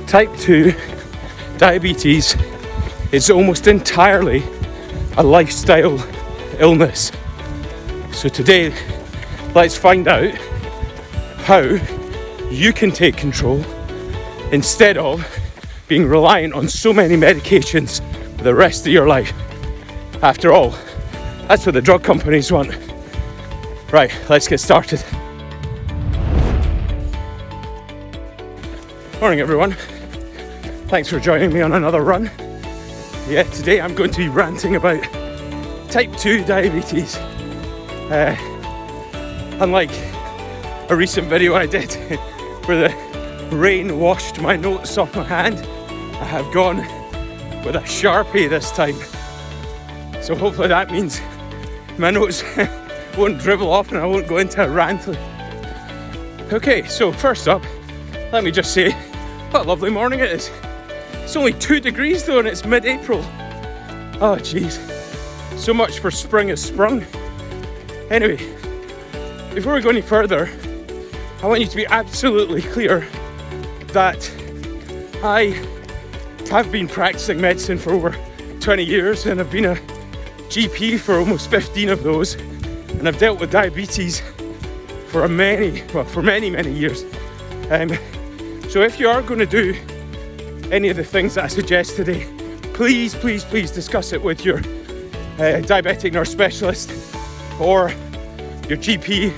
Type 2 diabetes is almost entirely a lifestyle illness. So today, let's find out how you can take control instead of being reliant on so many medications for the rest of your life. After all, that's what the drug companies want. Right, let's get started. Morning everyone. Thanks for joining me on another run. Yeah, today I'm going to be ranting about type 2 diabetes. Unlike a recent video I did where the rain washed my notes off my hand, I have gone with a Sharpie this time. So hopefully that means my notes won't dribble off and I won't go into a rant. Okay, so first up, let me just say what a lovely morning it is. It's only 2 degrees though and it's mid-April. Oh jeez, so much for spring has sprung. Anyway, before we go any further, I want you to be absolutely clear that I have been practicing medicine for over 20 years and I've been a GP for almost 15 of those, and I've dealt with diabetes for many years. So if you are going to do any of the things that I suggest today, please discuss it with your diabetic nurse specialist or your GP.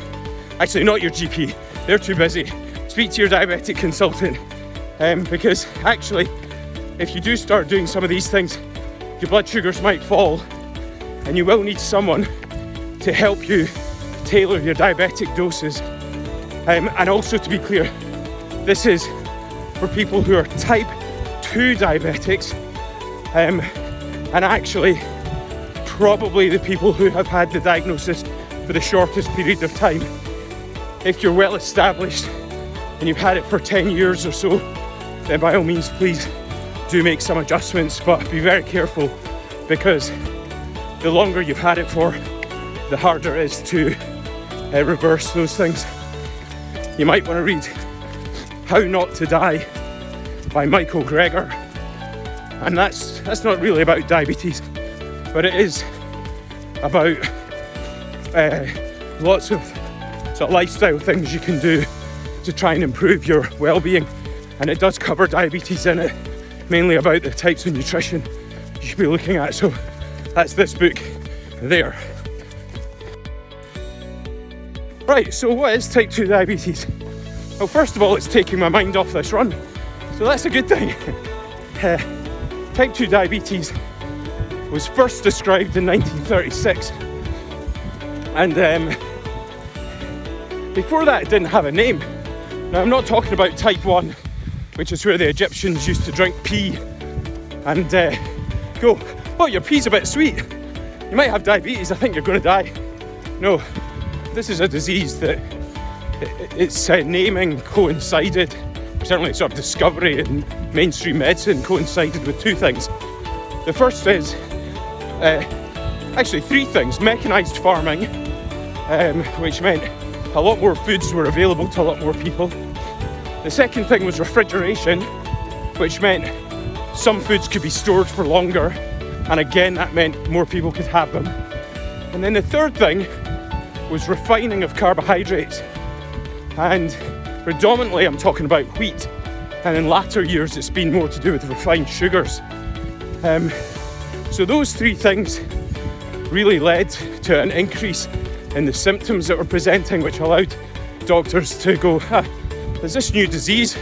Actually, not your GP, they're too busy. Speak to your diabetic consultant because actually, if you do start doing some of these things, your blood sugars might fall and you will need someone to help you tailor your diabetic doses. And also, to be clear, this is for people who are type 2 diabetics, and actually probably the people who have had the diagnosis for the shortest period of time. If you're well established and you've had it for 10 years or so, then by all means please do make some adjustments, but be very careful because the longer you've had it for, the harder it is to reverse those things. You might want to read How Not to Die by Michael Greger, and that's not really about diabetes, but it is about lots of sort of lifestyle things you can do to try and improve your well-being, and it does cover diabetes in it, mainly about the types of nutrition you should be looking at. So that's this book there. Right, so what is type 2 diabetes? Well, first of all, it's taking my mind off this run, so that's a good thing. Type 2 diabetes was first described in 1936, and before that it didn't have a name. Now, I'm not talking about type 1, which is where the Egyptians used to drink pee and go, oh, your pee's a bit sweet, you might have diabetes, I think you're going to die. No, this is a disease that its naming coincided, certainly sort of discovery in mainstream medicine coincided with 2 things. The first is, actually 3 things. Mechanised farming, which meant a lot more foods were available to a lot more people. The second thing was refrigeration, which meant some foods could be stored for longer, and again that meant more people could have them. And then the third thing was refining of carbohydrates, and predominantly I'm talking about wheat, and in latter years it's been more to do with refined sugars. So those 3 things really led to an increase in the symptoms that were presenting, which allowed doctors to go, there's this new disease,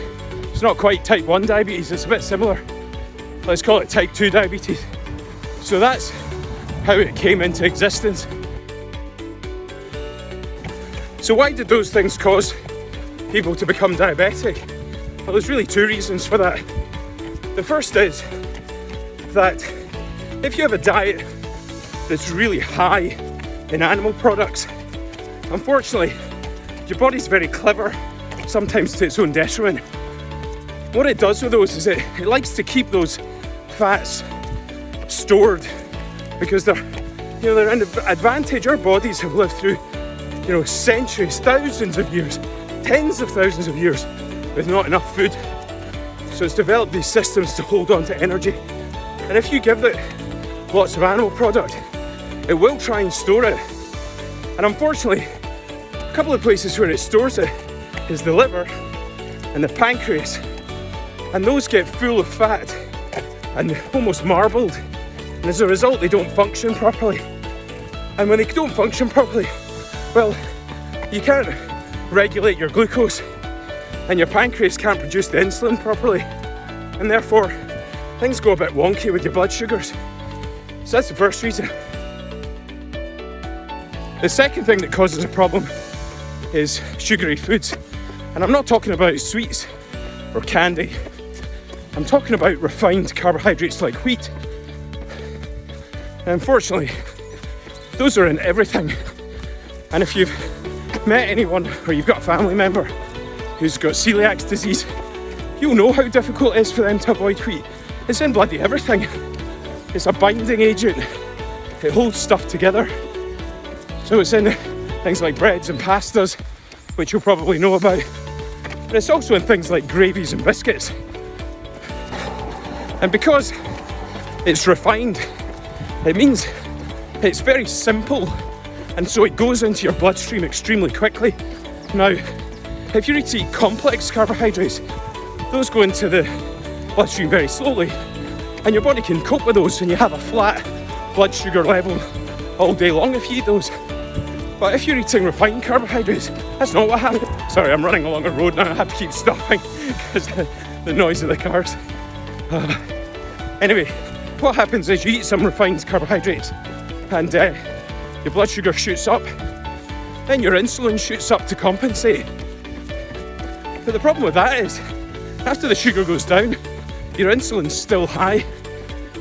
it's not quite type 1 diabetes, it's a bit similar, let's call it type 2 diabetes. So that's how it came into existence. So why did those things cause people to become diabetic? Well, there's really 2 reasons for that. The first is that if you have a diet that's really high in animal products, unfortunately, your body's very clever, sometimes to its own detriment. What it does with those is it likes to keep those fats stored because they're an advantage. Our bodies have lived through, centuries, thousands of years, tens of thousands of years with not enough food. So it's developed these systems to hold on to energy. And if you give it lots of animal product, it will try and store it. And unfortunately, a couple of places where it stores it is the liver and the pancreas. And those get full of fat and almost marbled. And as a result, they don't function properly. And when they don't function properly, well, you can't regulate your glucose and your pancreas can't produce the insulin properly. And therefore, things go a bit wonky with your blood sugars. So that's the first reason. The second thing that causes a problem is sugary foods. And I'm not talking about sweets or candy. I'm talking about refined carbohydrates like wheat. And unfortunately, those are in everything. And if you've met anyone or you've got a family member who's got celiac disease, you'll know how difficult it is for them to avoid wheat. It's in bloody everything. It's a binding agent. It holds stuff together. So it's in things like breads and pastas, which you'll probably know about. But it's also in things like gravies and biscuits. And because it's refined, it means it's very simple, and so it goes into your bloodstream extremely quickly. Now, if you need to eat complex carbohydrates, those go into the bloodstream very slowly, and your body can cope with those, and you have a flat blood sugar level all day long if you eat those. But if you're eating refined carbohydrates, that's not what happens. Sorry, I'm running along a road now, I have to keep stopping because the noise of the cars. Anyway, what happens is you eat some refined carbohydrates and your blood sugar shoots up, then your insulin shoots up to compensate. But the problem with that is, after the sugar goes down, your insulin's still high,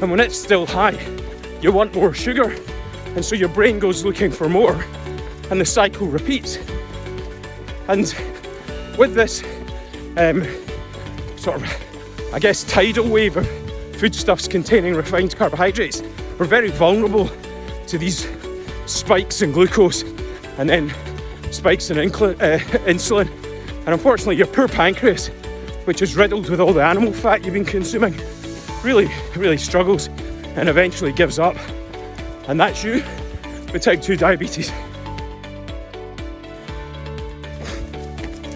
and when it's still high, you want more sugar, and so your brain goes looking for more, and the cycle repeats. And with this sort of, I guess, tidal wave of foodstuffs containing refined carbohydrates, we're very vulnerable to these spikes in glucose and then spikes in insulin. And unfortunately, your poor pancreas, which is riddled with all the animal fat you've been consuming, really struggles and eventually gives up. And that's you with type 2 diabetes.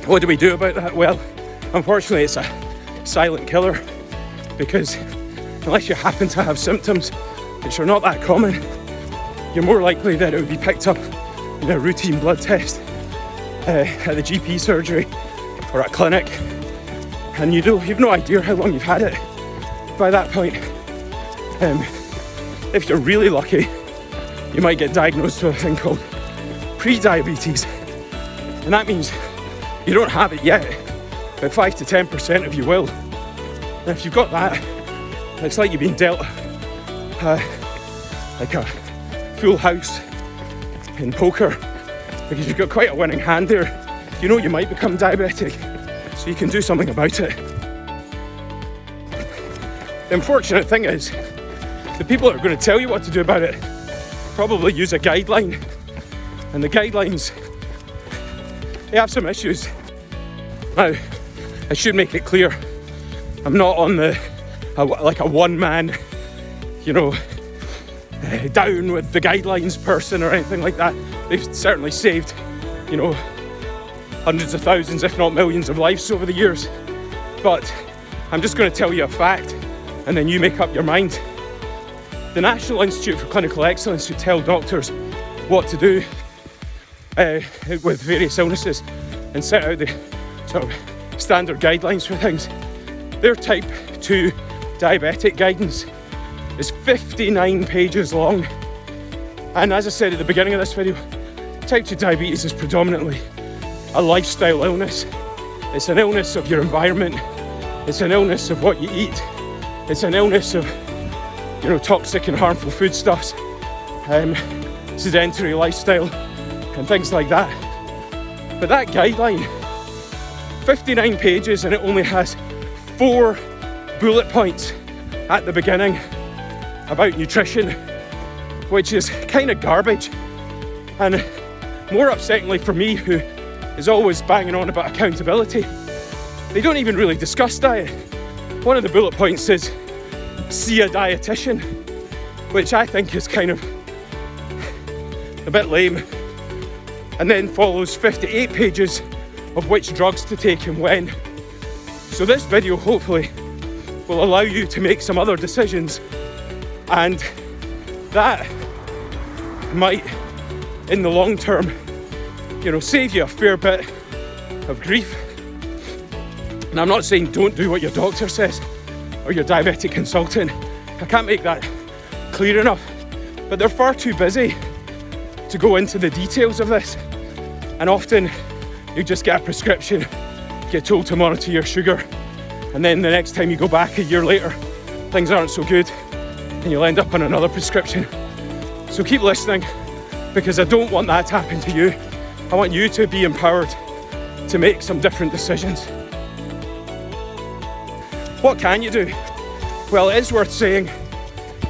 What do we do about that? Well, unfortunately, it's a silent killer, because unless you happen to have symptoms, which are not that common, you're more likely that it would be picked up in a routine blood test at the GP surgery or at clinic, and you've no idea how long you've had it by that point. If you're really lucky, you might get diagnosed with a thing called pre-diabetes, and that means you don't have it yet, but 5 to 10% of you will. And if you've got that, it's like you've been dealt like a full house in poker, because you've got quite a winning hand there. You know you might become diabetic, so you can do something about it. The unfortunate thing is, the people that are going to tell you what to do about it probably use a guideline, and the guidelines, they have some issues. Now, I should make it clear, I'm not on like a one-man, down with the guidelines person or anything like that. They've certainly saved, hundreds of thousands, if not millions of lives over the years. But I'm just going to tell you a fact, and then you make up your mind. The National Institute for Clinical Excellence, who tell doctors what to do with various illnesses and set out the sort of standard guidelines for things, their type 2 diabetic guidance is 59 pages long. And as I said at the beginning of this video, type 2 diabetes is predominantly a lifestyle illness. It's an illness of your environment. It's an illness of what you eat. It's an illness of, toxic and harmful foodstuffs, sedentary lifestyle, and things like that. But that guideline, 59 pages, and it only has 4 bullet points at the beginning about nutrition, which is kind of garbage. And more upsettingly for me, who is always banging on about accountability, they don't even really discuss diet. one of the bullet points is see a dietitian, which I think is kind of a bit lame, and then follows 58 pages of which drugs to take and when. So this video hopefully will allow you to make some other decisions, and that might, in the long term, you know, save you a fair bit of grief. And I'm not saying don't do what your doctor says or your diabetic consultant. I can't make that clear enough, but they're far too busy to go into the details of this. And often you just get a prescription, get told to monitor your sugar, and then the next time you go back a year later, things aren't so good and you'll end up on another prescription. So keep listening, because I don't want that to happen to you. I want you to be empowered to make some different decisions. What can you do? Well, it is worth saying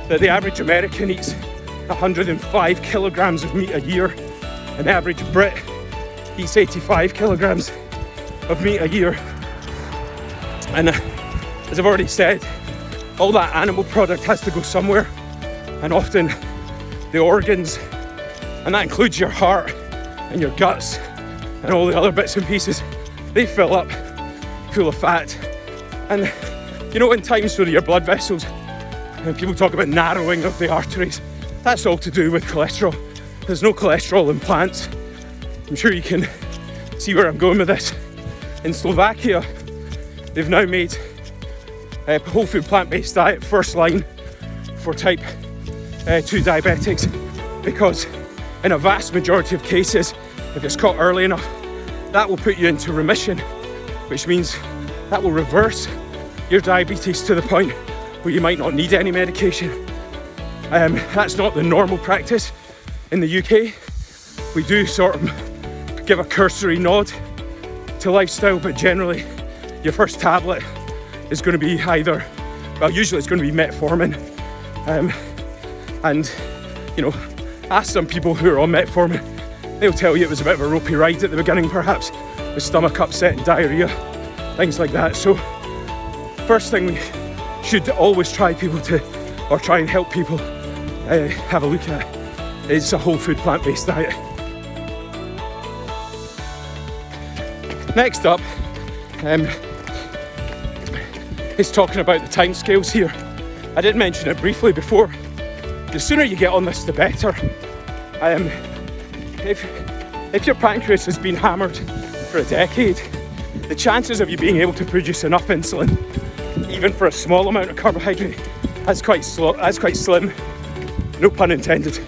that the average American eats 105 kilograms of meat a year, and the average Brit eats 85 kilograms of meat a year. And as I've already said, all that animal product has to go somewhere, and often the organs, and that includes your heart and your guts and all the other bits and pieces, they fill up full of fat. And you know, in times where your blood vessels, and people talk about narrowing of the arteries, that's all to do with cholesterol. There's no cholesterol in plants. I'm sure you can see where I'm going with this. In Slovakia, they've now made a whole food plant-based diet first line for type 2 diabetics, because in a vast majority of cases, if it's caught early enough, that will put you into remission, which means that will reverse your diabetes to the point where you might not need any medication. That's not the normal practice in the UK. We do sort of give a cursory nod to lifestyle, but generally your first tablet is going to be either, well, usually it's going to be metformin, and you know, ask some people who are on metformin, they'll tell you it was a bit of a ropey ride at the beginning, perhaps with stomach upset and diarrhea, things like that. So first thing we should always try and help people have a look at is a whole food plant-based diet. Next up is talking about the timescales here. I did mention it briefly before. The sooner you get on this, the better. If your pancreas has been hammered for a decade, the chances of you being able to produce enough insulin, even for a small amount of carbohydrate, that's quite slim, no pun intended.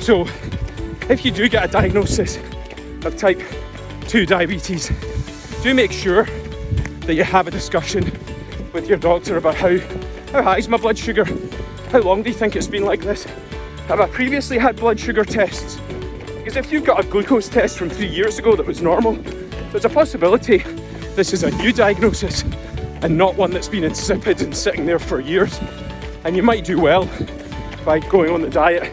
So if you do get a diagnosis of type 2 diabetes, do make sure that you have a discussion with your doctor about how high is my blood sugar? How long do you think it's been like this? Have I previously had blood sugar tests? Because if you've got a glucose test from 3 years ago that was normal, there's a possibility this is a new diagnosis and not one that's been insipid and sitting there for years. And you might do well by going on the diet.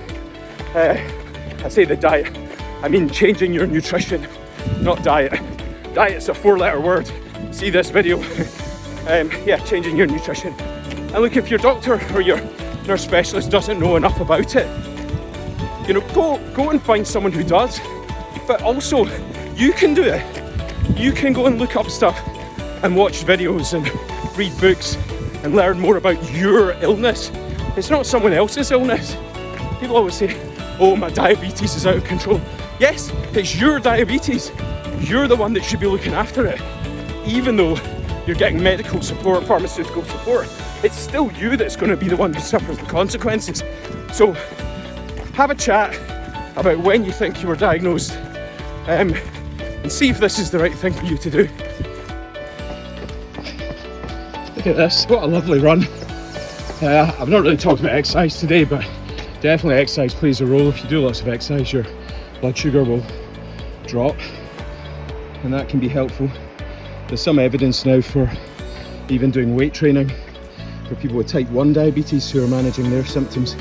I say the diet, I mean changing your nutrition, not diet. Diet's a 4-letter word. See this video. Changing your nutrition. And look, if your doctor or your nurse specialist doesn't know enough about it, you know, go and find someone who does. But also, you can do it. You can go and look up stuff and watch videos and read books and learn more about your illness. It's not someone else's illness. People always say, oh, my diabetes is out of control. Yes, it's your diabetes. You're the one that should be looking after it. Even though you're getting medical support, pharmaceutical support, it's still you that's going to be the one who suffers the consequences. So have a chat about when you think you were diagnosed, and see if this is the right thing for you to do. Look at this, what a lovely run. I've not really talked about exercise today, but definitely exercise plays a role. If you do lots of exercise, your blood sugar will drop, and that can be helpful. There's some evidence now for even doing weight training for people with type 1 diabetes who are managing their symptoms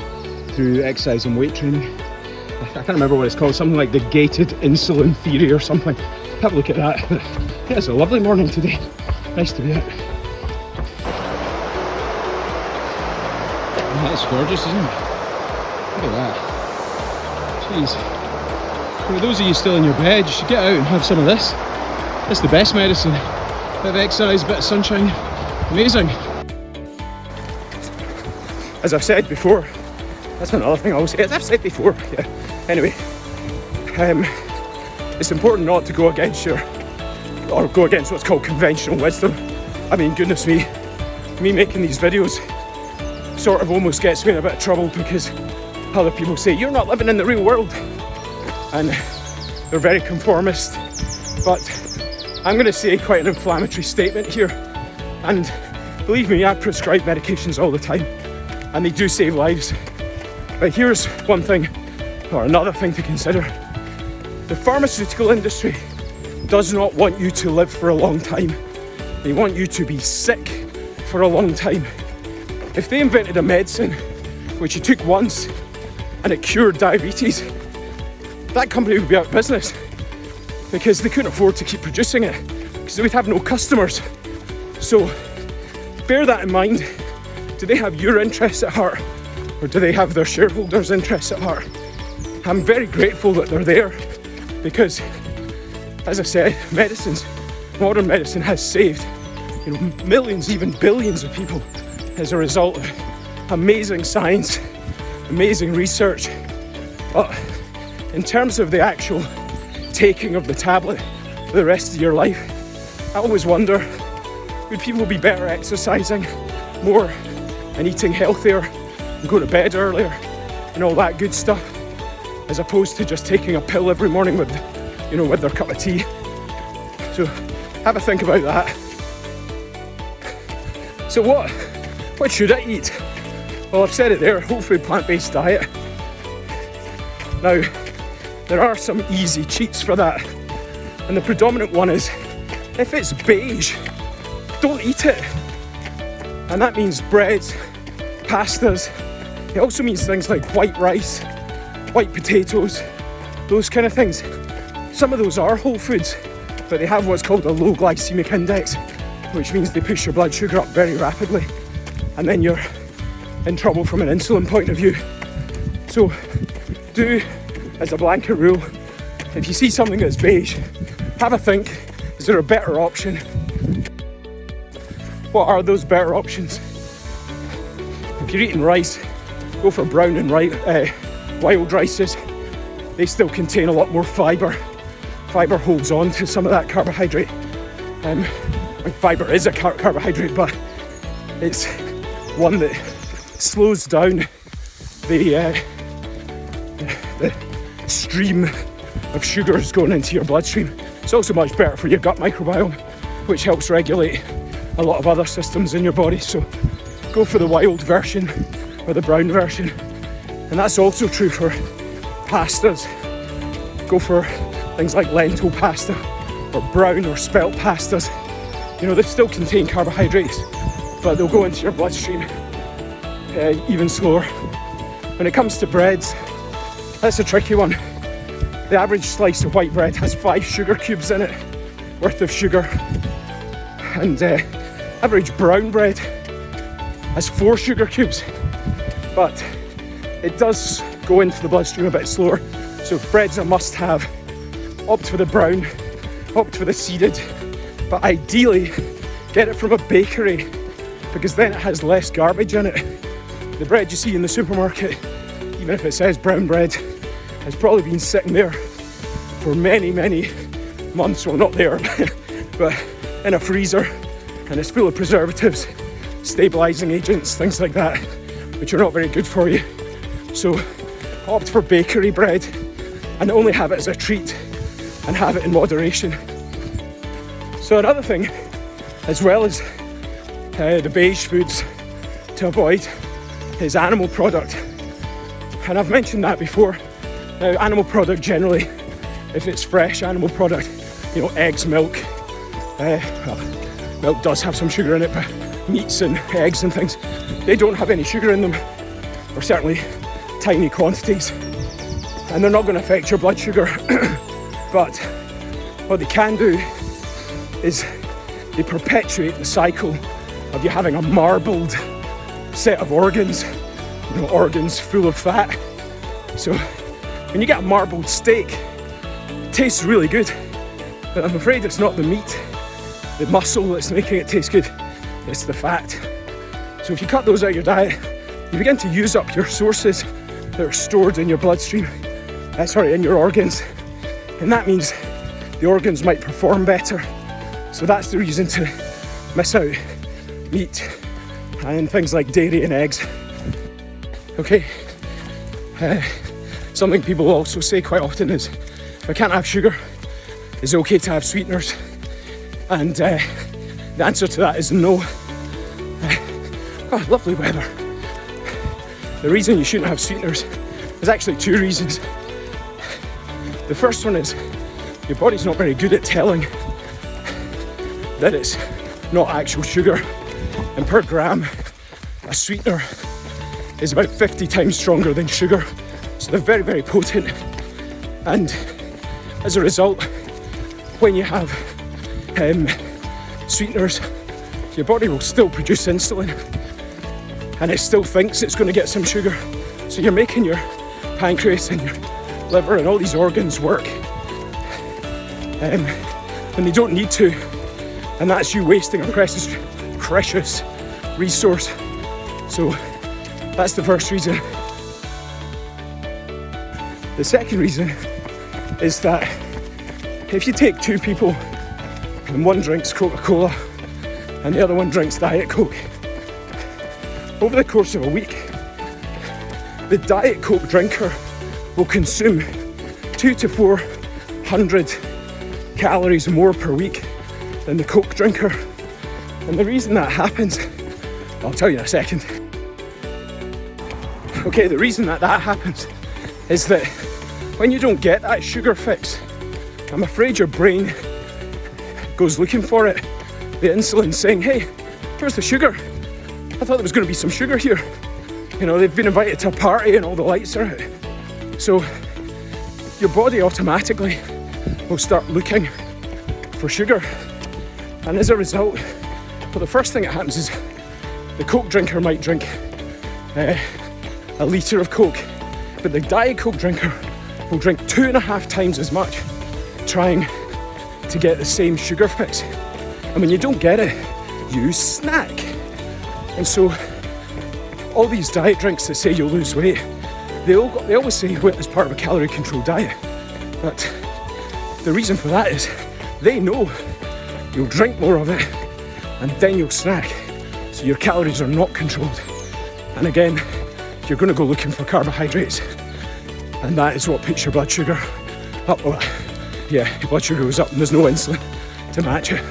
through exercise and weight training. I can't remember what it's called, something like the gated insulin theory or something. Have a look at that. Yeah, it's a lovely morning today. Nice to be out. That's gorgeous, isn't it? Look at that. Jeez. For those of you still in your bed, you should get out and have some of this. It's the best medicine. Bit of exercise, bit of sunshine. Amazing. As I've said before, that's another thing I always say, as I've said before, yeah. Anyway, it's important not to go against what's called conventional wisdom. I mean, goodness me making these videos sort of almost gets me in a bit of trouble because other people say, you're not living in the real world. And they're very conformist. But I'm going to say quite an inflammatory statement here. And believe me, I prescribe medications all the time. And they do save lives. But here's one thing, or another thing to consider. The pharmaceutical industry does not want you to live for a long time. They want you to be sick for a long time. If they invented a medicine which you took once and it cured diabetes, that company would be out of business because they couldn't afford to keep producing it because they would have no customers. So bear that in mind. Do they have your interests at heart or do they have their shareholders' interests at heart? I'm very grateful that they're there because, as I said, modern medicine has saved millions, even billions of people as a result of amazing science, amazing research. But in terms of the actual taking of the tablet for the rest of your life, I always wonder, would people be better exercising more and eating healthier and go to bed earlier and all that good stuff, as opposed to just taking a pill every morning with their cup of tea? So have a think about that. So what should I eat? Well, I've said it there, whole food plant-based diet. Now, there are some easy cheats for that. And the predominant one is, if it's beige, don't eat it. And that means breads, pastas. It also means things like white rice, white potatoes, those kind of things. Some of those are whole foods, but they have what's called a low glycemic index, which means they push your blood sugar up very rapidly, and then you're in trouble from an insulin point of view. So do, as a blanket rule, if you see something that's beige, have a think, is there a better option? What are those better options? If you're eating rice, go for brown and wild rices. They still contain a lot more fibre. Fibre holds on to some of that carbohydrate. Fibre is a carbohydrate, but it's one that slows down the stream of sugars going into your bloodstream. It's also much better for your gut microbiome, which helps regulate a lot of other systems in your body. So go for the wild version or the brown version. And that's also true for pastas. Go for things like lentil pasta or brown or spelt pastas. They still contain carbohydrates, but they'll go into your bloodstream even slower. When it comes to breads, that's a tricky one. The average slice of white bread has 5 sugar cubes in it, worth of sugar. And average brown bread has 4 sugar cubes, but it does go into the bloodstream a bit slower. So if bread's a must-have, opt for the brown, opt for the seeded, but ideally get it from a bakery because then it has less garbage in it. The bread you see in the supermarket, even if it says brown bread, has probably been sitting there for many, many months. Well, not there, but in a freezer, and it's full of preservatives, stabilising agents, things like that, which are not very good for you. So opt for bakery bread and only have it as a treat and have it in moderation. So another thing, as well as the beige foods to avoid, is animal product. And I've mentioned that before. Now, animal product generally, if it's fresh animal product, eggs, milk, milk does have some sugar in it, but meats and eggs and things, they don't have any sugar in them, or certainly tiny quantities, and they're not going to affect your blood sugar. But what they can do is they perpetuate the cycle of you having a marbled set of organs you know, organs full of fat. So when you get a marbled steak, it tastes really good, but I'm afraid it's not the meat, the muscle that's making it taste good, it's the fat. So if you cut those out of your diet, you begin to use up your sources that are stored in your bloodstream, in your organs, and that means the organs might perform better. So that's the reason to miss out meat and things like dairy and eggs. Okay, something people also say quite often is, if I can't have sugar, is it okay to have sweeteners? And the answer to that is no. Oh, lovely weather. The reason you shouldn't have sweeteners is actually two reasons. The first one is your body's not very good at telling that it's not actual sugar, and per gram a sweetener is about 50 times stronger than sugar, so they're very, very potent, and as a result, when you have sweeteners, your body will still produce insulin and it still thinks it's going to get some sugar, so you're making your pancreas and your liver and all these organs work when they don't need to, and that's you wasting a precious resource. So that's the first reason. The second reason is that if you take two people and one drinks Coca-Cola and the other one drinks Diet Coke, over the course of a week, the Diet Coke drinker will consume 200 to 400 calories more per week than the Coke drinker. And the reason that happens, I'll tell you in a second. Okay, the reason that happens is that when you don't get that sugar fix, I'm afraid your brain goes looking for it. The insulin's saying, hey, where's the sugar? I thought there was going to be some sugar here. You know, they've been invited to a party and all the lights are out. So your body automatically will start looking for sugar. And as a result, well, the first thing that happens is the Coke drinker might drink a litre of Coke, but the Diet Coke drinker will drink 2.5 times as much, trying to get the same sugar fix. And when you don't get it, you snack. And so all these diet drinks that say you'll lose weight, they always say it's part of a calorie control diet. But the reason for that is they know you'll drink more of it and then you'll snack. So your calories are not controlled. And again, you're going to go looking for carbohydrates. And that is what puts your blood sugar up. Well, yeah, your blood sugar goes up and there's no insulin to match it.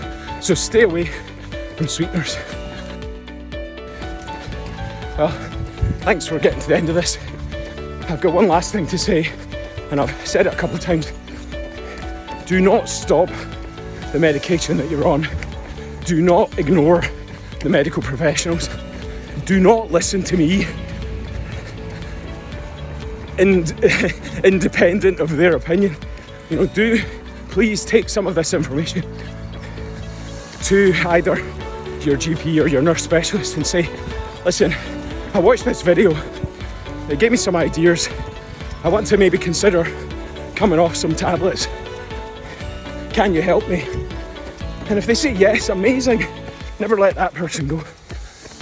So stay away from sweeteners. Well, thanks for getting to the end of this. I've got one last thing to say, and I've said it a couple of times. Do not stop the medication that you're on. Do not ignore the medical professionals. Do not listen to me, independent of their opinion. You know, do please take some of this information to either your GP or your nurse specialist and say, listen, I watched this video, it gave me some ideas, I want to maybe consider coming off some tablets, can you help me? And if they say yes, amazing, never let that person go.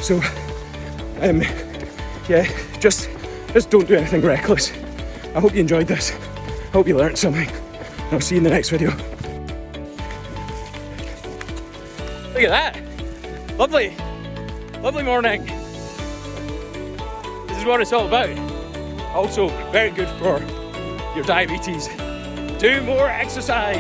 So yeah, just don't do anything reckless. I hope you enjoyed this, I hope you learned something, and I'll see you in the next video. Look at that, lovely morning. This is what it's all about. Also very good for your diabetes. Do more exercise.